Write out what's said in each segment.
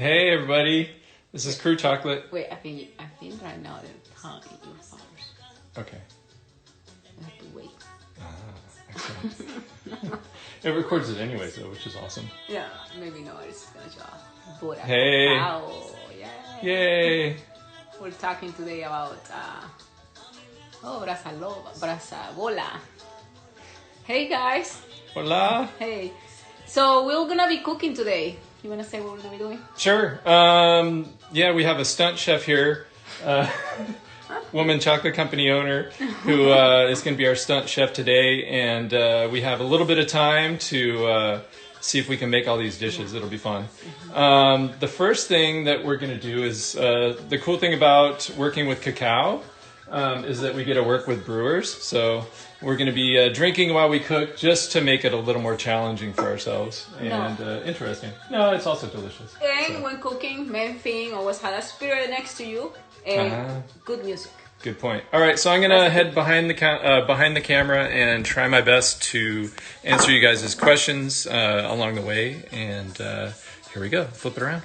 Hey everybody, this is Cru Chocolate. Wait, I think right now the time you first. Okay. You have to wait. Excellent. It records it anyways though, which is awesome. Yeah, maybe no, it's gonna show up. But Hey. Cacao, Yay! We're talking today about brasabola. Hey guys. Hola. Hey. So we're gonna be cooking today. You wanna say what we're gonna be doing? Sure. Yeah, we have a stunt chef here, woman chocolate company owner, who is going to be our stunt chef today, and we have a little bit of time to see if we can make all these dishes. It'll be fun. The first thing that we're going to do is the cool thing about working with Cacao is that we get to work with brewers. So we're going to be drinking while we cook, just to make it a little more challenging for ourselves and interesting. No, it's also delicious. And when cooking, main thing always have a spirit next to you and good music. Good point. All right, so I'm going to head behind the camera and try my best to answer you guys' questions along the way. And here we go. Flip it around.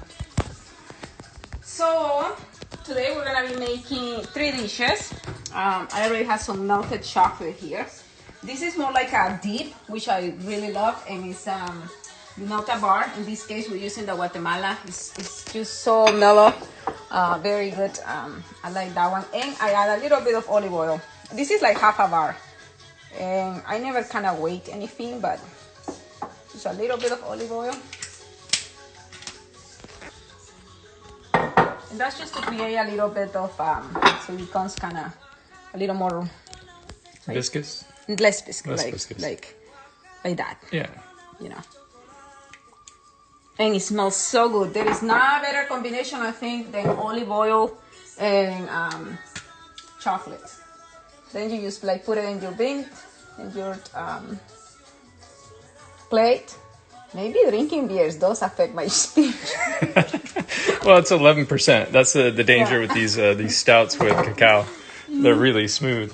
So today we're going to be making 3 dishes. I already have some melted chocolate here. This is more like a dip, which I really love, and it's melted bar. In this case, we're using the Guatemala. It's just so mellow, very good. I like that one, and I add a little bit of olive oil. This is like half a bar, and I never kind of weight anything, but just a little bit of olive oil. And that's just to create a little bit of, so it becomes kind of a little more... Viscous? Less viscous, viscous. Like that. Yeah. You know. And it smells so good. There is not a better combination, I think, than olive oil and chocolate. Then you just like put it in your bin, in your plate. Maybe drinking beers does affect my speech. Well, it's 11%. That's the danger with these stouts with Cacao. They're really smooth.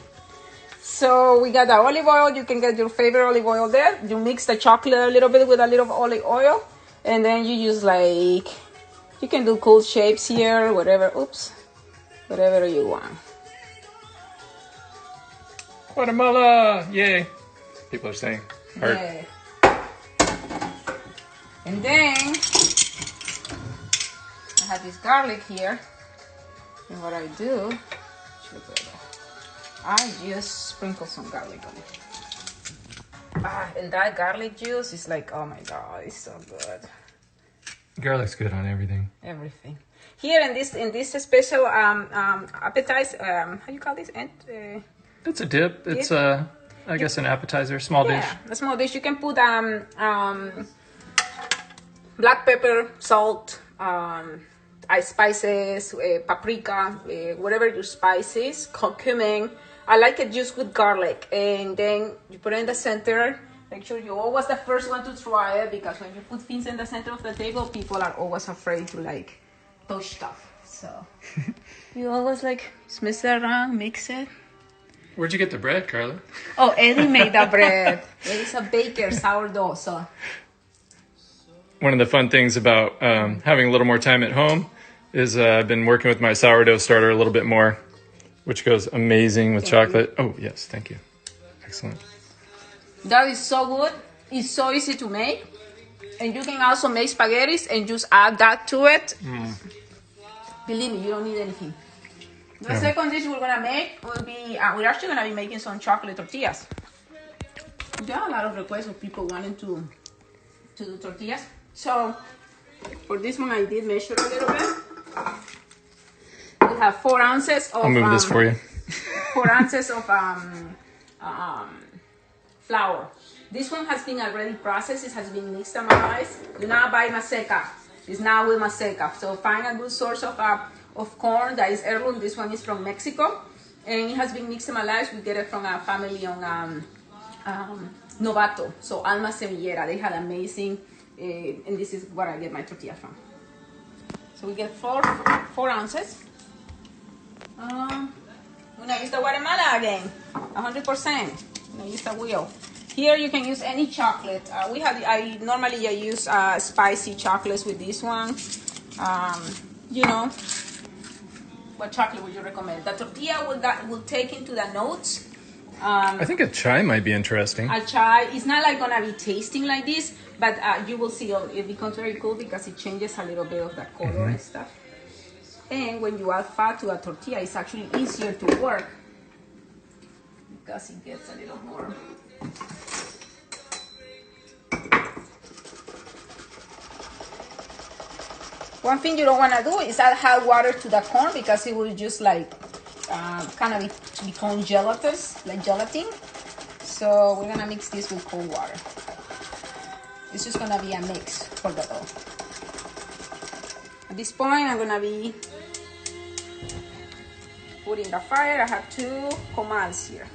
So we got the olive oil. You can get your favorite olive oil there. You mix the chocolate a little bit with a little olive oil. And then you use like, you can do cool shapes here, whatever. Oops. Whatever you want. Guatemala! Yay! People are saying. Heart. Yeah. And then I have this garlic here. And what I do, I just sprinkle some garlic on it. And that garlic juice is like, oh my God, it's so good. Garlic's good on everything. Everything. Here in this special appetizer, how you call this? It's a dip. It's I guess an appetizer, small dish. Yeah, a small dish. You can put black pepper, salt, spices, paprika, whatever your spices, cumin. I like it just with garlic, and then you put it in the center. Make sure you're always the first one to try it, because when you put things in the center of the table, people are always afraid to like touch stuff. So you always like mess it around, mix it. Where'd you get the bread, Karla? Oh, Eddie made the bread. Eddie's a baker, sourdough. So one of the fun things about having a little more time at home is I've been working with my sourdough starter a little bit more, which goes amazing with chocolate. Oh, yes, thank you. Excellent. That is so good. It's so easy to make. And you can also make spaghettis and just add that to it. Believe me, you don't need anything. The second dish we're going to make will be, we're actually going to be making some chocolate tortillas. There are a lot of requests of people wanting to do tortillas. So for this one, I did measure a little bit. We have 4 ounces of... I'll move this for you. 4 ounces of flour. This one has been already processed. It has been mixed and mixed. Do not buy maseca. It's not with maseca. So find a good source of corn that is heirloom. This one is from Mexico, and it has been mixed and mixed. We get it from a family on Novato. So Alma Semillera. They had amazing, and this is where I get my tortilla from. So we get 4 ounces. I'm gonna use the Guatemala again, 100%. I'm gonna use the wheel. Here you can use any chocolate. I normally use spicy chocolates with this one. You know, what chocolate would you recommend? The tortilla will take into the notes. I think a chai might be interesting. A chai, it's not like gonna be tasting like this, but you will see it becomes very cool because it changes a little bit of the color and stuff. And when you add fat to a tortilla, it's actually easier to work because it gets a little more. One thing you don't want to do is add hot water to the corn because it will just like kind of become gelatinous, like gelatin. So we're gonna mix this with cold water. This is gonna be a mix for the dough. At this point, I'm gonna be putting the fire. I have 2 comals here.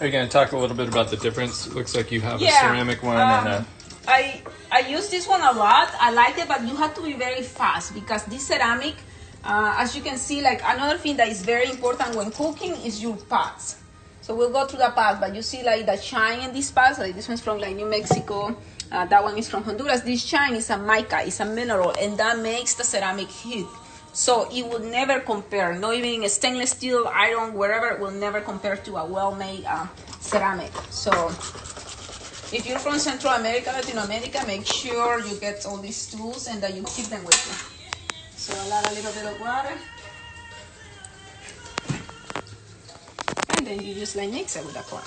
Are you going to talk a little bit about the difference? It looks like you have a ceramic one and a... I use this one a lot. I like it, but you have to be very fast because this ceramic, as you can see, like another thing that is very important when cooking is your pots. So we'll go through the pots, but you see like the shine in these pots. Like this one's from like New Mexico. That one is from Honduras. This shine is a mica, it's a mineral, and that makes the ceramic heat. So it will never compare. Not even a stainless steel, iron, wherever, it will never compare to a well-made ceramic. So if you're from Central America, Latin America, make sure you get all these tools and that you keep them with you. So I'll add a little bit of water. And then you just like mix it with the corn.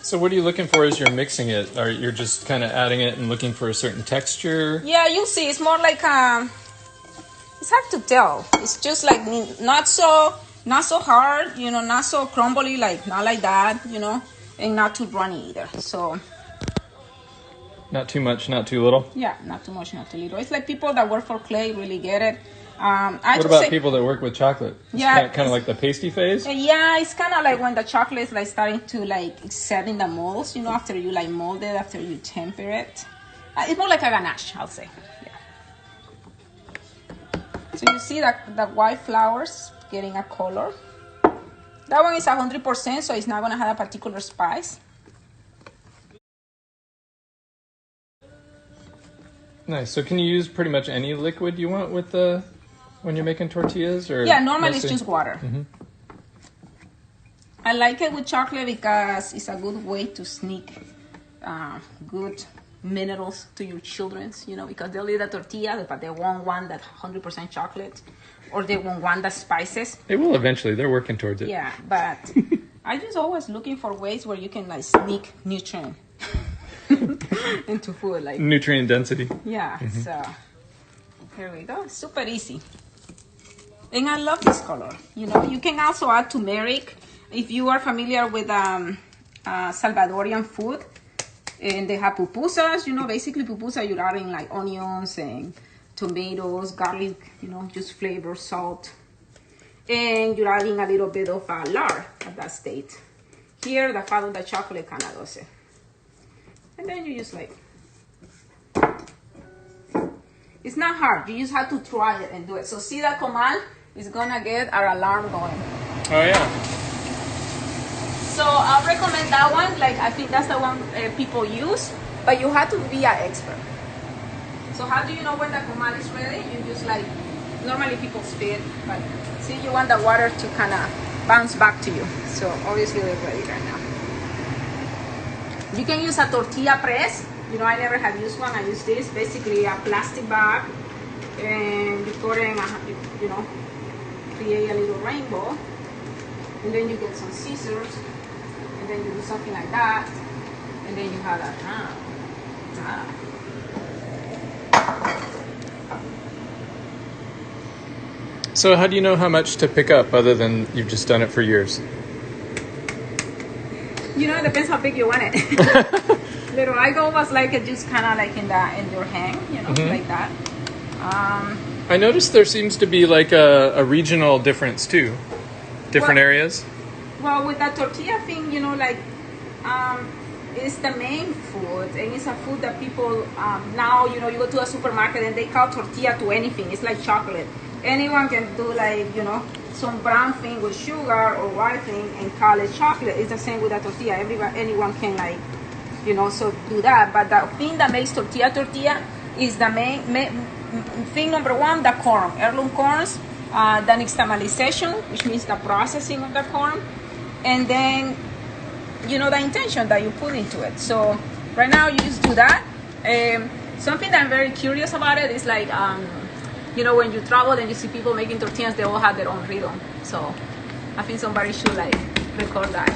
So what are you looking for as you're mixing it? Or you're just kind of adding it and looking for a certain texture? Yeah, you'll see. It's more like, it's hard to tell. It's just like not so hard, you know, not so crumbly, like not like that, you know, and not too runny either. So not too much, not too little? Yeah, not too much, not too little. It's like people that work for clay really get it. What about people that work with chocolate? It's yeah, kind of like the pasty phase? Yeah, it's kind of like when the chocolate is like starting to like set in the molds, you know, after you like mold it, after you temper it. It's more like a ganache, I'll say. Yeah. So you see that the white flowers getting a color. That one is 100%, so it's not going to have a particular spice. Nice. So can you use pretty much any liquid you want with the... when you're making tortillas? Or yeah, normally mostly? It's just water. Mm-hmm. I like it with chocolate because it's a good way to sneak good minerals to your children, you know, because they'll eat a tortilla, but they won't want that 100% chocolate, or they won't want the spices. They will eventually. They're working towards it. Yeah, but I just always looking for ways where you can like sneak nutrient into food, like nutrient density. Yeah. Mm-hmm. So here we go. Super easy. And I love this color. You know, you can also add turmeric if you are familiar with Salvadorian food. And they have pupusas, you know, basically pupusa, you're adding like onions and tomatoes, garlic, you know, just flavor, salt. And you're adding a little bit of lard at that state. Here, the fat of the chocolate kind of does it. And then you just like, it's not hard. You just have to try it and do it. So see that command is gonna get our alarm going. Oh yeah. So I recommend that one. Like I think that's the one people use, but you have to be an expert. So how do you know when the comal is ready? You just like, normally people spit, but see, you want the water to kind of bounce back to you. So obviously they're ready right now. You can use a tortilla press. You know, I never have used one. I use this, basically a plastic bag, and you put in, you know, create a little rainbow, and then you get some scissors. And then you do something like that, and then you have that. So how do you know how much to pick up other than you've just done it for years? You know, it depends how big you want it. Little I go was like it just kind of like in your hand, you know, mm-hmm. like that. I noticed there seems to be like a regional difference too, different areas. Well, with that tortilla thing, you know, like, it's the main food, and it's a food that people, now, you know, you go to a supermarket and they call tortilla to anything. It's like chocolate. Anyone can do, like, you know, some brown thing with sugar or white thing and call it chocolate. It's the same with a tortilla. Anyone can, like, so do that. But the thing that makes tortilla is the main thing. Number one, the corn, heirloom corns, the nixtamalization, which means the processing of the corn, and then the intention that you put into it. So right now you just do that. Something that I'm very curious about it is like when you travel and you see people making tortillas, they all have their own rhythm. So I think somebody should record that.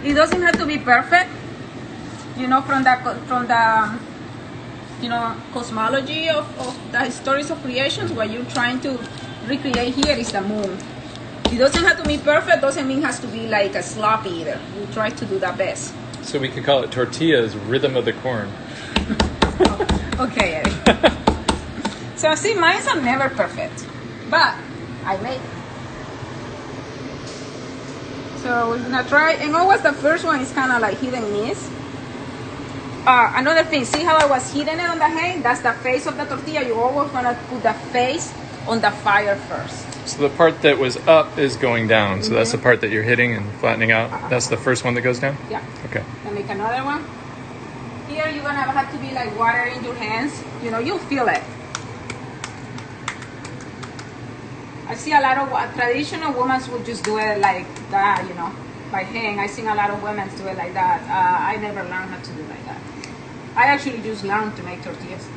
It doesn't have to be perfect, from the cosmology of the histories of creations. What you're trying to recreate here is the moon. It doesn't have to be perfect, doesn't mean it has to be like a sloppy either. We try to do the best. So we could call it tortillas, rhythm of the corn. Okay, Eddie. So see, mine are never perfect, but I made it. So we're gonna try, and always the first one is kind of like hit and miss. Another thing, see how I was hitting it on the hay? That's the face of the tortilla. You're always gonna put the face on the fire first. So the part that was up is going down. So that's the part that you're hitting and flattening out. That's the first one that goes down? Yeah. Okay. Then make another one. Here you're gonna have to be like water in your hands. You'll feel it. I see a lot of traditional women would just do it like that, by hand. I seen a lot of women do it like that. I never learned how to do it like that. I actually just learned to make tortillas.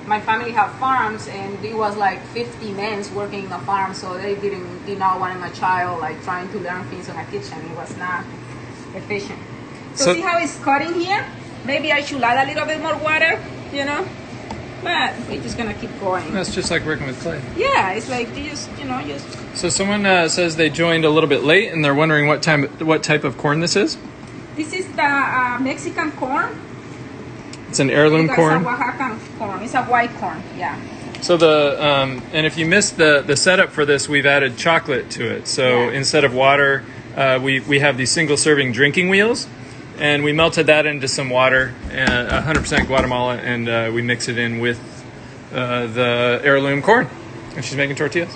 My family have farms, and it was like 50 men working in a farm, so they did not want a child like trying to learn things in a kitchen. It was not efficient. So see how it's cutting here? Maybe I should add a little bit more water, but we're just gonna keep going. That's just like working with clay. Yeah, it's like you just. So someone says they joined a little bit late, and they're wondering what type of corn this is. This is the Mexican corn. It's an heirloom corn. It's a Oaxacan corn. It's a white corn. Yeah. So and if you missed the setup for this, we've added chocolate to it. So instead of water, we have these single serving drinking wheels. And we melted that into some water, 100% Guatemala, and we mix it in with the heirloom corn. And she's making tortillas.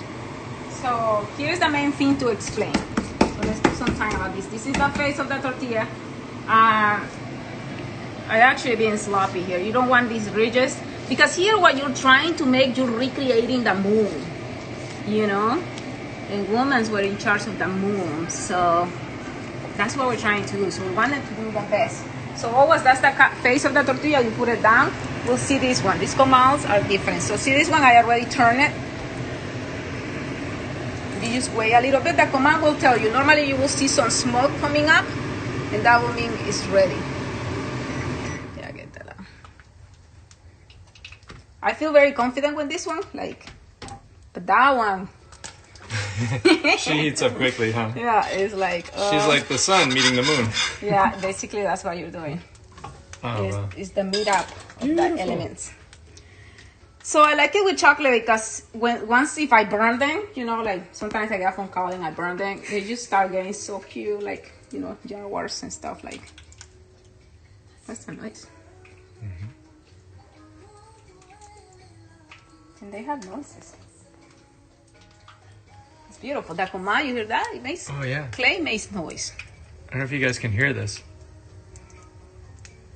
So here's the main thing to explain. So let's do some time about this. This is the face of the tortilla. I actually being sloppy here. You don't want these ridges, because here what you're trying to make, you're recreating the moon, and women were in charge of the moon. So that's what we're trying to do. So we wanted to do the best. So always that's the face of the tortilla. You put it down. We'll see this one. These comals are different. So see this one, I already turned it. You just wait a little bit. The comal will tell you. Normally you will see some smoke coming up, and that will mean it's ready. Yeah, get that out. I feel very confident with this one. But that one. She heats up quickly, huh? Yeah, it's like... She's like the sun meeting the moon. Yeah, basically that's what you're doing. It's the meet-up of the elements. So I like it with chocolate because if I burn them, sometimes I get a phone call and I burn them, they just start getting so cute, Jaguars and stuff like. That's so nice. Mm-hmm. And they have noises. Beautiful. The comal, you hear that? It makes clay makes noise. I don't know if you guys can hear this.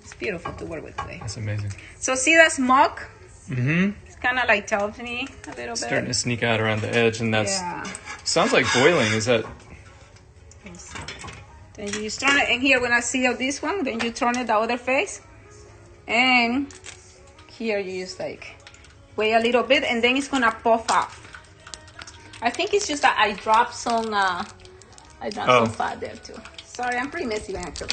It's beautiful to work with clay. That's amazing. So see that smoke? Mm-hmm. It's kind of like tells me a little bit. Starting to sneak out around the edge, and that's sounds like boiling. Is that? Then you just turn it, and here when I see this one, then you turn it the other face, and here you just wait a little bit, and then it's gonna puff off. I think it's just that I dropped some some fat there too. Sorry, I'm pretty messy actually.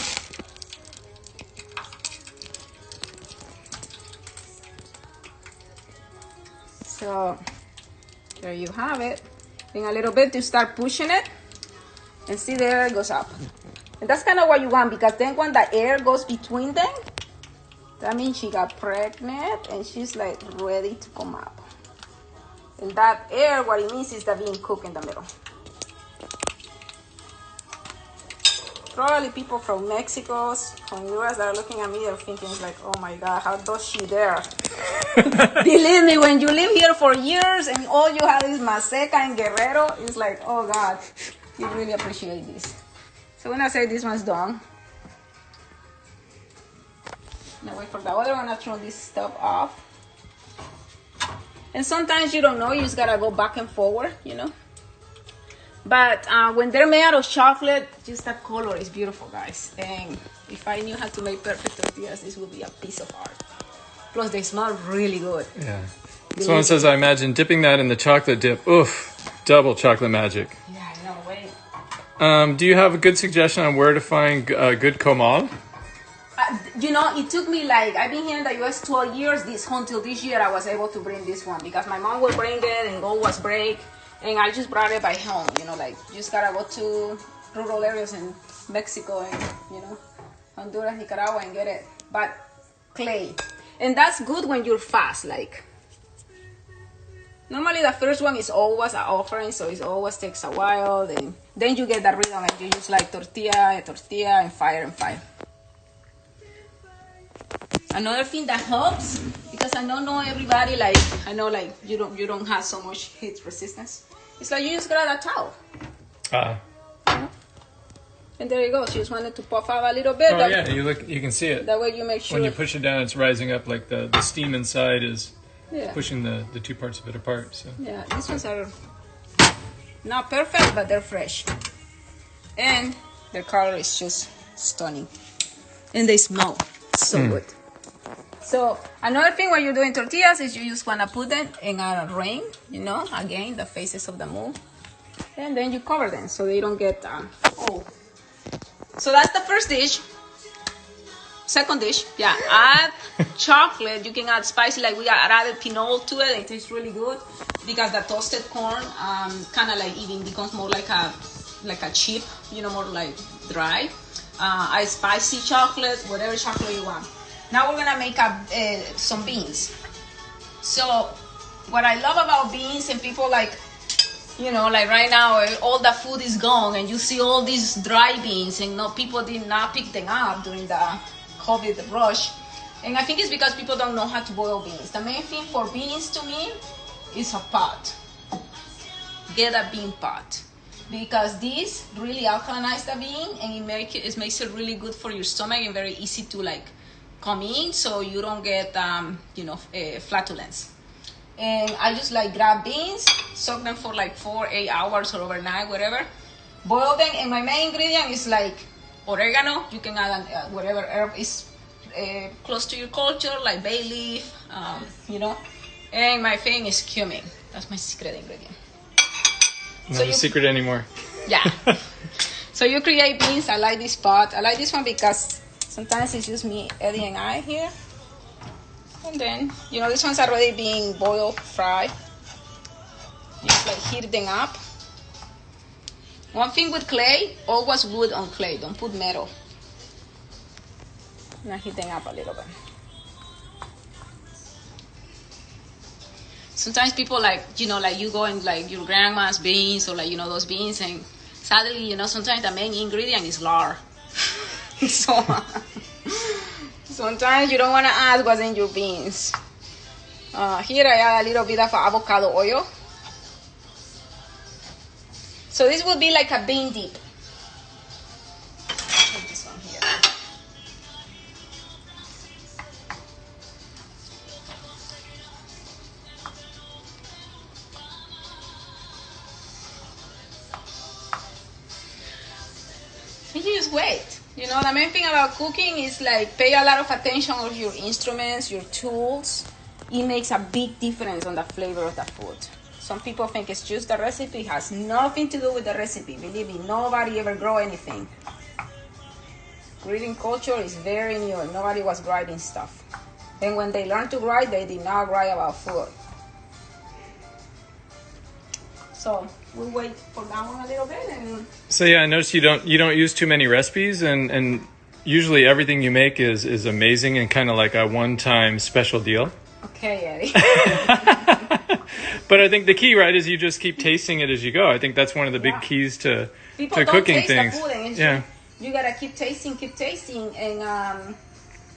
So there you have it. In a little bit, you start pushing it, and see there it goes up. And that's kind of what you want, because then when the air goes between them, that means she got pregnant and she's ready to come up. And that air, what it means is that being cooked in the middle. Probably people from Mexico, from US that are looking at me, they're thinking oh my God, how does she dare? Believe me, when you live here for years and all you have is maseca and guerrero, it's oh God, you really appreciate this. So when I say this one's done, now wait for the other one to throw this stuff off. And sometimes you don't know, you just gotta go back and forward, you know. But when they're made out of chocolate, just that color is beautiful, guys. And if I knew how to make perfect tortillas, this would be a piece of art. Plus, they smell really good. Yeah. Someone says, I imagine dipping that in the chocolate dip. Oof, double chocolate magic. Yeah, no way. Do you have a good suggestion on where to find good comal? You know, it took me like, I've been here in the US 12 years. Until this year, I was able to bring this one because my mom would bring it and gold was break. And I just brought it by home, you know, like, you just gotta go to rural areas in Mexico and, you know, Honduras, Nicaragua and get it. But clay. And that's good when you're fast, like. Normally the first one is always an offering, so it always takes a while. Then you get the rhythm and you just like tortilla, and fire and fire. Another thing that helps, because I know not everybody like, I know like you don't have so much heat resistance. It's like you just grab a towel. And there you go. She just wanted to puff out a little bit. Oh yeah, you can see it. That way you make sure. When you push it down, it's rising up like the steam inside is pushing the two parts of it apart. So yeah, these ones are not perfect, but they're fresh. And their color is just stunning. And they smell so good. So another thing when you're doing tortillas is you just want to put them in a ring, you know, again, the faces of the moon. And then you cover them so they don't get old. So that's the first dish. Second dish, yeah, add chocolate. You can add spicy, like we added pinole to it. It tastes really good because the toasted corn kind of like even becomes more like a chip, you know, more like dry. Add spicy chocolate, whatever chocolate you want. Now we're gonna make some beans. So what I love about beans, and people like, you know, like right now all the food is gone and you see all these dry beans and people did not pick them up during the COVID rush. And I think it's because people don't know how to boil beans. The main thing for beans to me is a pot. Get a bean pot. Because this really alkalinizes the bean and it makes it really good for your stomach and very easy to like come in, so you don't get flatulence. And I just like grab beans, soak them for like 4-8 hours or overnight, whatever, boil them, and my main ingredient is like oregano. You can add whatever herb is close to your culture, like bay leaf, you know. And my thing is cumin. That's my secret ingredient. Not a secret anymore. Yeah. So you create beans. I like this pot. I like this one because sometimes it's just me, Eddie, and I here. And then, you know, this one's already being boiled, fried. Just like heat them up. One thing with clay, always wood on clay. Don't put metal. Now heat them up a little bit. Sometimes people like, you know, like you go in like your grandma's beans or like, you know, those beans, and sadly, you know, sometimes the main ingredient is lard. So sometimes you don't want to add what's in your beans. Here I add a little bit of avocado oil. So this would be like a bean dip. Put this one here. And you just wait. You know, the main thing about cooking is like pay a lot of attention on your instruments, your tools. It makes a big difference on the flavor of the food. Some people think it's just the recipe. It has nothing to do with the recipe. Believe me, nobody ever grow anything. Grading culture is very new. Nobody was grading stuff. And when they learned to grade, they did not grade about food. So we'll wait for that one a little bit. And so yeah, I noticed you don't use too many recipes, and usually everything you make is amazing and kind of like a one-time special deal. Okay, Eddie. But I think the key, right, is you just keep tasting it as you go. I think that's one of the big keys to cooking things. The food, and you gotta keep tasting, and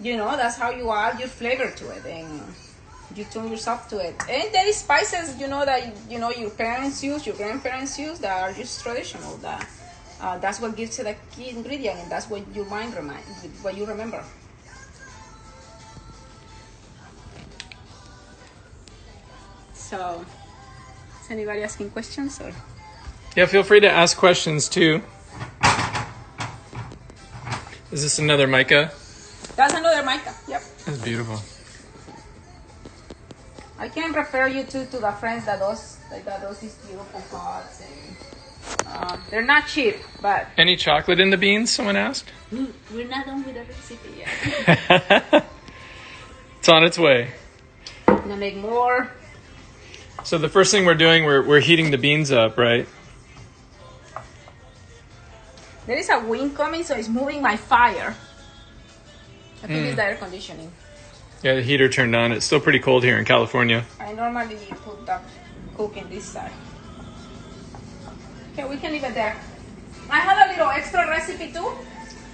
you know, that's how you add your flavor to it, and you tune yourself to it. And there is spices, you know, that you know your parents use, your grandparents use, that are just traditional. That That's what gives it a key ingredient, and that's what your mind what you remember. So, is anybody asking questions or? Yeah, feel free to ask questions too. Is this another mica? That's another mica. Yep. That's beautiful. I can refer you to the friends that does these beautiful pots, and they're not cheap, but Any chocolate in the beans? Someone asked. we're not done with the recipe yet. It's on its way. I'm gonna make more. So the first thing we're doing, we're heating the beans up, right? There is a wind coming, so it's moving my fire. I think it's the air conditioning. Yeah, the heater turned on. It's still pretty cold here in California. I normally put the cooking this side. Okay, we can leave it there. I had a little extra recipe too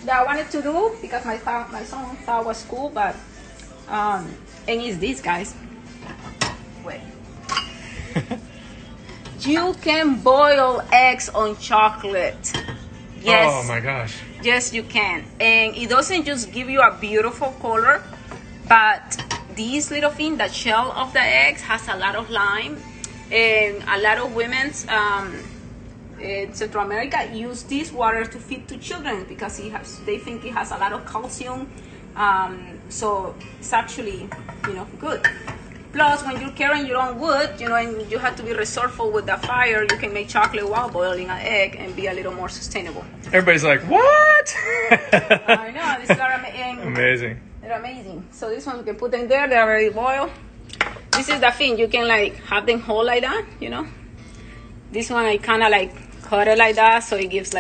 that I wanted to do because my son thought was cool, but and it's this, guys. Wait. You can boil eggs on chocolate. Yes. Oh my gosh. Yes, you can. And it doesn't just give you a beautiful color, but this little thing, the shell of the eggs, has a lot of lime. And a lot of women in Central America use this water to feed to children because they think it has a lot of calcium. So it's actually, good. Plus, when you're carrying your own wood, and you have to be resourceful with the fire, you can make chocolate while boiling an egg and be a little more sustainable. Everybody's like, what? I know, these are amazing. They're amazing. So this one, you can put them there, they're already boiled. This is the thing, you can have them whole like that, This one, I kind of cut it like that, so it gives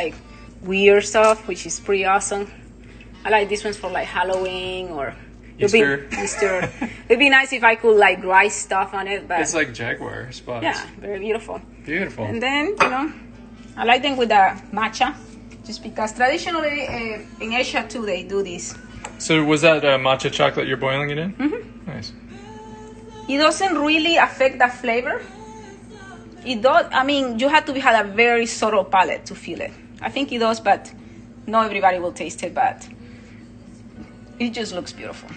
weird stuff, which is pretty awesome. I like this one's for Halloween or Easter. It'd be nice if I could dry stuff on it, but It's like jaguar spots. yeah, very beautiful. Beautiful. And then I like them with the matcha, just because traditionally in Asia too they do this. So was that matcha chocolate you're boiling it in? Mm-hmm. Nice. It doesn't really affect the flavor. It does. I mean, you have to have a very subtle palate to feel it. I think it does, but not everybody will taste it. But it just looks beautiful.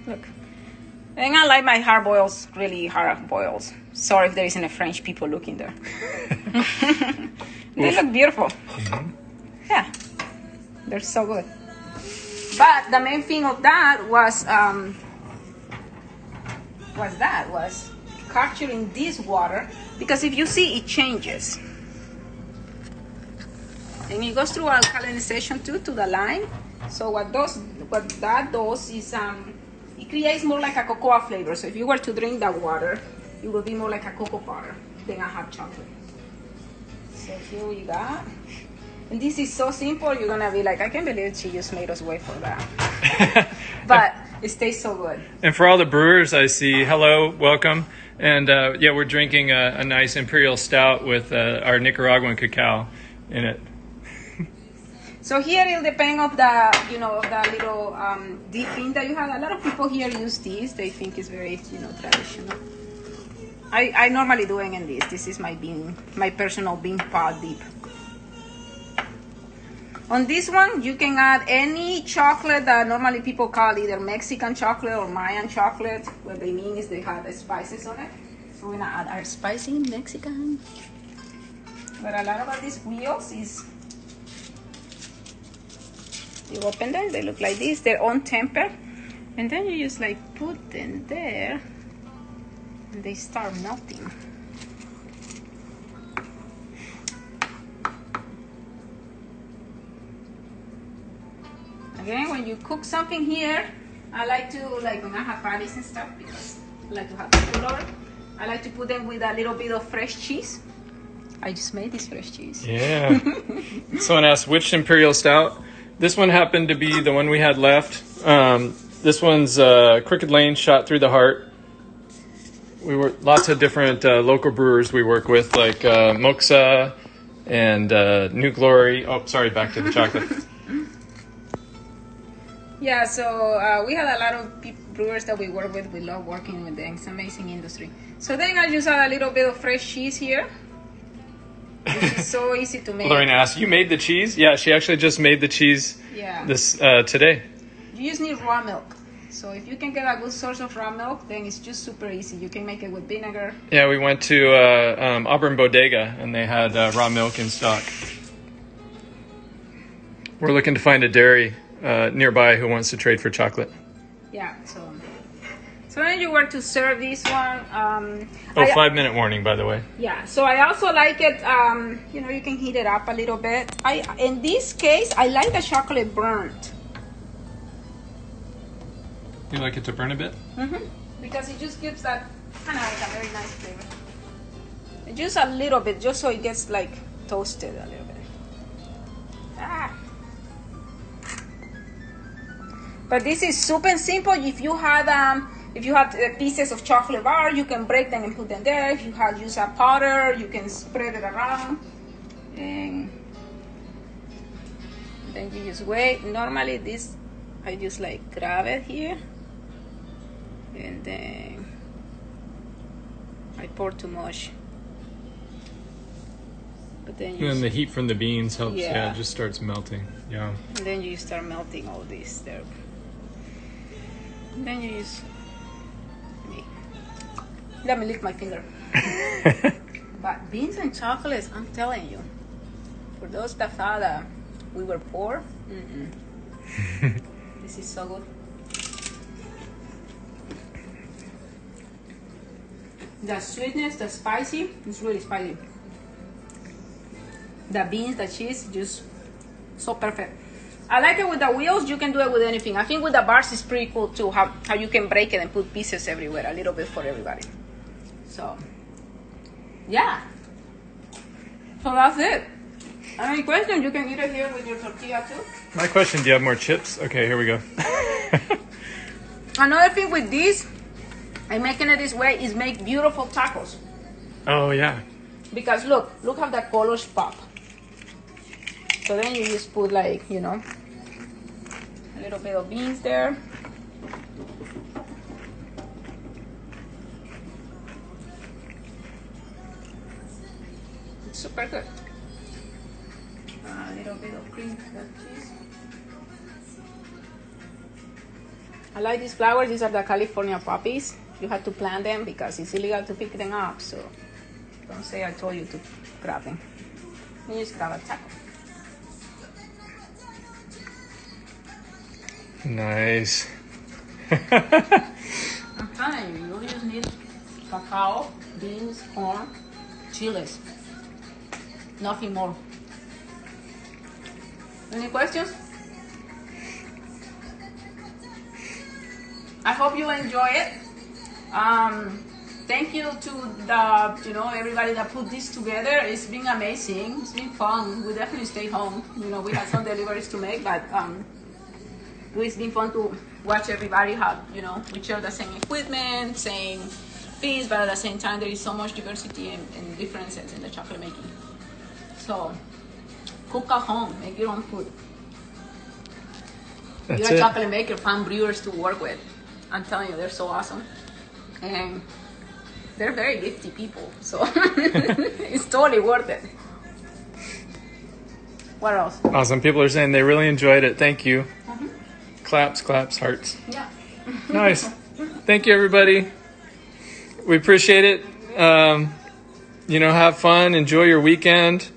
Look. And I like my hard boils, really hard boils. Sorry if there isn't a French people looking there. They look beautiful. Mm-hmm. Yeah, they're so good. But the main thing of that was capturing this water, because if you see, it changes. And it goes through alkalinization too to the lime. So what that does is it creates more like a cocoa flavor. So if you were to drink that water, it will be more like a cocoa powder than a hot chocolate. So here we got. And this is so simple, you're gonna be like, I can't believe she just made us wait for that. But it tastes so good. And for all the brewers I see, hello, welcome. And yeah, we're drinking a nice imperial stout with our Nicaraguan cacao in it. So here it'll depend of the, the little dipping that you have. A lot of people here use this. They think it's very, traditional. I normally do it in this. This is my personal bean pot dip. On this one, you can add any chocolate that normally people call either Mexican chocolate or Mayan chocolate. What they mean is they have the spices on it. So we're gonna add our spicy Mexican. But a lot of these wheels is, you open them, they look like this, their own temper. And then you just put them there and they start melting. Again, when you cook something here, I like to, when I have parties and stuff, because I like to have people over, I like to put them with a little bit of fresh cheese. I just made this fresh cheese. Yeah. Someone asked, which imperial stout? This one happened to be the one we had left. This one's Crooked Lane Shot Through the Heart. We were lots of different local brewers we work with, like Moxa and New Glory. Oh, sorry, back to the chocolate. Yeah, so we had a lot of brewers that we work with. We love working with them. It's an amazing industry. So then I just add a little bit of fresh cheese here. which is so easy to make. Lorena asked, you made the cheese? Yeah, she actually just made the cheese this today. You just need raw milk. So if you can get a good source of raw milk, then it's just super easy. You can make it with vinegar. Yeah, we went to Auburn Bodega, and they had raw milk in stock. We're looking to find a dairy nearby who wants to trade for chocolate. Yeah, so then you were to serve this one. 5-minute warning, by the way. Yeah, so I also like it, you can heat it up a little bit. In this case, I like the chocolate burnt. You like it to burn a bit? Mm-hmm. Because it just gives that kind of like a very nice flavor. Just a little bit, just so it gets like toasted a little bit. But this is super simple. If you had pieces of chocolate bar, you can break them and put them there. If you had used a powder, you can spread it around. And then you just wait. Normally this, I just like grab it here. And then I pour too much. But then and the heat from the beans helps. Yeah, it just starts melting. Yeah. And then you start melting all this there. And then you just let me lick my finger. But beans and chocolates, I'm telling you, for those that thought that we were poor, this is so good. The sweetness, the spicy, it's really spicy. The beans, the cheese, just so perfect. I like it with the wheels. You can do it with anything. I think with the bars it's pretty cool too, how you can break it and put pieces everywhere, a little bit for everybody. So, yeah. So that's it. Any questions? You can eat it here with your tortilla too. My question, do you have more chips? Okay, here we go. Another thing with this, I'm making it this way, is make beautiful tacos. Oh, yeah. Because look how the colors pop. So then you just put like, a little bit of beans there. It's super good. A little bit of cream cheese. I like these flowers. These are the California poppies. You have to plant them because it's illegal to pick them up. So don't say I told you to grab them. You just grab a taco. Nice. I'm telling you, you just need cacao, beans, corn, chiles. Nothing more. Any questions? I hope you enjoy it. Thank you to the, everybody that put this together. It's been amazing. It's been fun. We definitely stayed home. We had some deliveries to make, but it's been fun to watch everybody have, we share the same equipment, same things, but at the same time, there is so much diversity and differences in the chocolate making. So, cook at home, make your own food. You're a chocolate maker, find brewers to work with. I'm telling you, they're so awesome. And they're very gifty people, so it's totally worth it. What else? Awesome. People are saying they really enjoyed it. Thank you. Claps, hearts. Yeah. Nice. Thank you, everybody. We appreciate it. Have fun. Enjoy your weekend.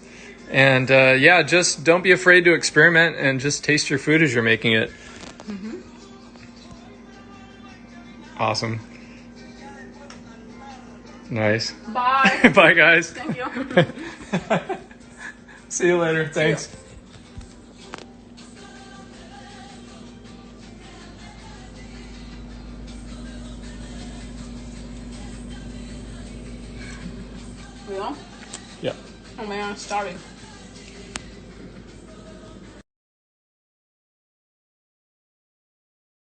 And, just don't be afraid to experiment and just taste your food as you're making it. Awesome. Nice. Bye. Bye, guys. Thank you. See you later. Thanks. Yeah? Yeah. Oh man, I'm starving.